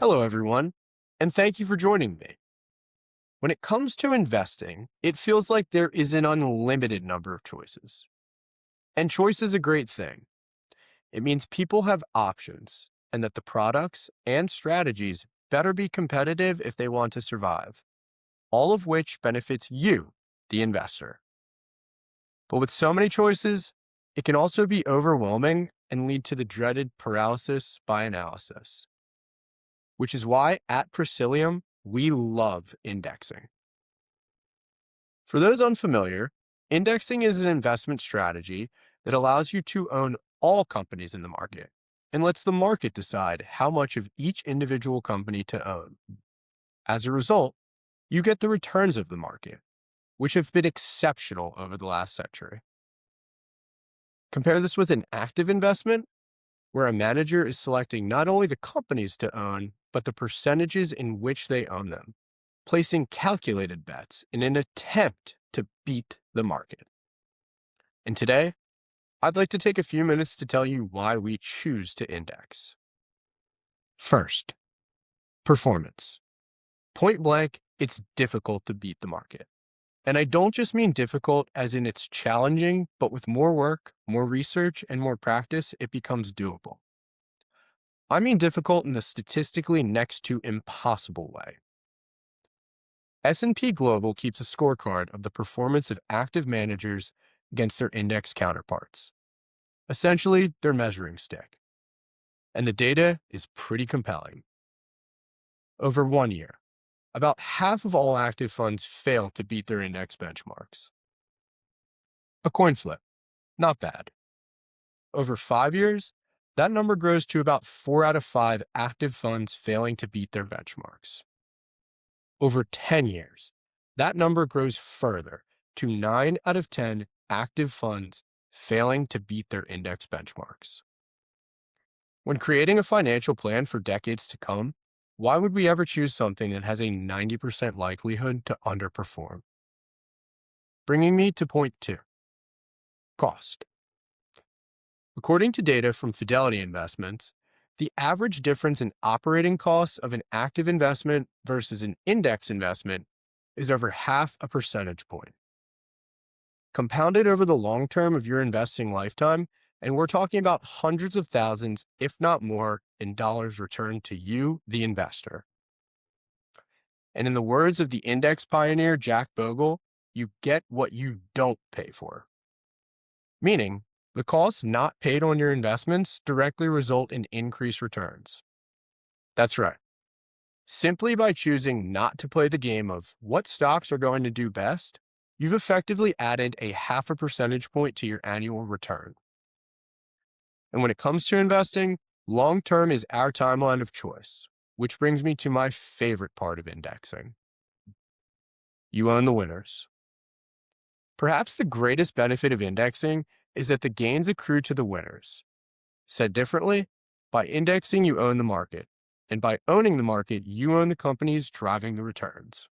Hello, everyone, and thank you for joining me. When it comes to investing, it feels like there is an unlimited number of choices. And choice is a great thing. It means people have options and that the products and strategies better be competitive if they want to survive, all of which benefits you, the investor. But with so many choices, it can also be overwhelming and lead to the dreaded paralysis by analysis, which is why at Priscillium, we love indexing. For those unfamiliar, indexing is an investment strategy that allows you to own all companies in the market and lets the market decide how much of each individual company to own. As a result, you get the returns of the market, which have been exceptional over the last century. Compare this with an active investment, where a manager is selecting not only the companies to own, but the percentages in which they own them, placing calculated bets in an attempt to beat the market. And today, I'd like to take a few minutes to tell you why we choose to index. First, performance. Point blank, it's difficult to beat the market. And I don't just mean difficult as in it's challenging, but with more work, more research, and more practice, it becomes doable. I mean difficult in the statistically next to impossible way. S&P Global keeps a scorecard of the performance of active managers against their index counterparts, essentially their measuring stick. And the data is pretty compelling. Over 1 year, about half of all active funds fail to beat their index benchmarks. A coin flip, not bad. Over 5 years, that number grows to about 4 out of 5 active funds failing to beat their benchmarks. Over 10 years, that number grows further to 9 out of 10 active funds failing to beat their index benchmarks. When creating a financial plan for decades to come, why would we ever choose something that has a 90% likelihood to underperform? Bringing me to point 2, cost. According to data from Fidelity Investments, the average difference in operating costs of an active investment versus an index investment is over half a percentage point. Compounded over the long term of your investing lifetime, and we're talking about hundreds of thousands, if not more, in dollars returned to you, the investor. And in the words of the index pioneer Jack Bogle, you get what you don't pay for. Meaning, the costs not paid on your investments directly result in increased returns. That's right. Simply by choosing not to play the game of what stocks are going to do best, you've effectively added a half a percentage point to your annual return. And when it comes to investing, long-term is our timeline of choice, which brings me to my favorite part of indexing. You own the winners. Perhaps the greatest benefit of indexing is that the gains accrue to the winners. Said differently, by indexing, you own the market, and by owning the market, you own the companies driving the returns.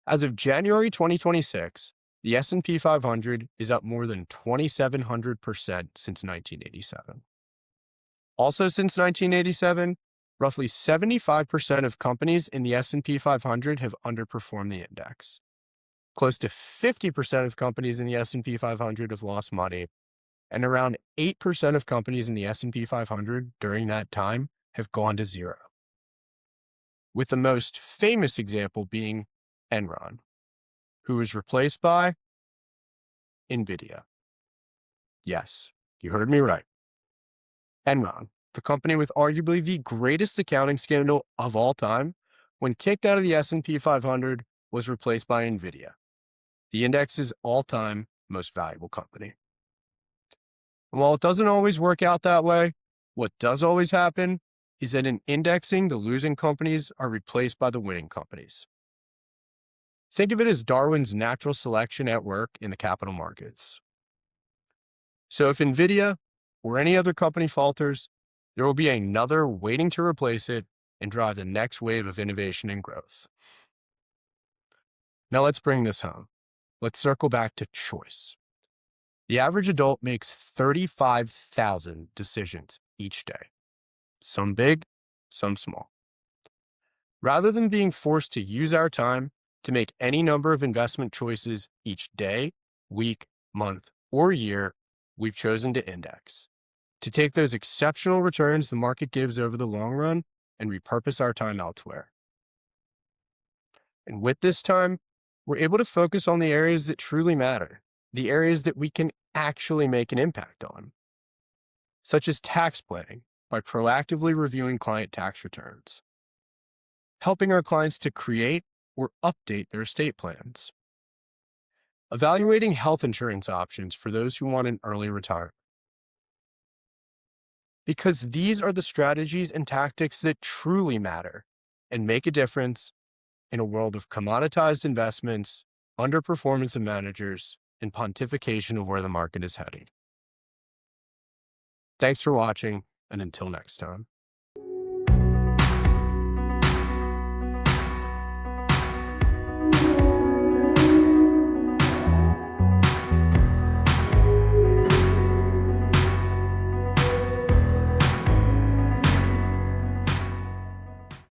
As of January 2026, the S&P 500 is up more than 2,700% since 1987. Also since 1987, roughly 75% of companies in the S&P 500 have underperformed the index. Close to 50% of companies in the S&P 500 have lost money, and around 8% of companies in the S&P 500 during that time have gone to zero. With the most famous example being Enron, who was replaced by NVIDIA. Yes, you heard me right. Enron, the company with arguably the greatest accounting scandal of all time, when kicked out of the S&P 500, was replaced by NVIDIA, the index's all-time most valuable company. And while it doesn't always work out that way, what does always happen is that in indexing, the losing companies are replaced by the winning companies. Think of it as Darwin's natural selection at work in the capital markets. So if NVIDIA or any other company falters, there will be another waiting to replace it and drive the next wave of innovation and growth. Now let's bring this home. Let's circle back to choice. The average adult makes 35,000 decisions each day. Some big, some small. Rather than being forced to use our time to make any number of investment choices each day, week, month, or year, we've chosen to index, to take those exceptional returns the market gives over the long run and repurpose our time elsewhere. And with this time, we're able to focus on the areas that truly matter, the areas that we can actually make an impact on, such as tax planning by proactively reviewing client tax returns, helping our clients to create or update their estate plans, evaluating health insurance options for those who want an early retirement. Because these are the strategies and tactics that truly matter and make a difference in a world of commoditized investments, underperformance of managers, and pontification of where the market is heading. Thanks for watching, and until next time.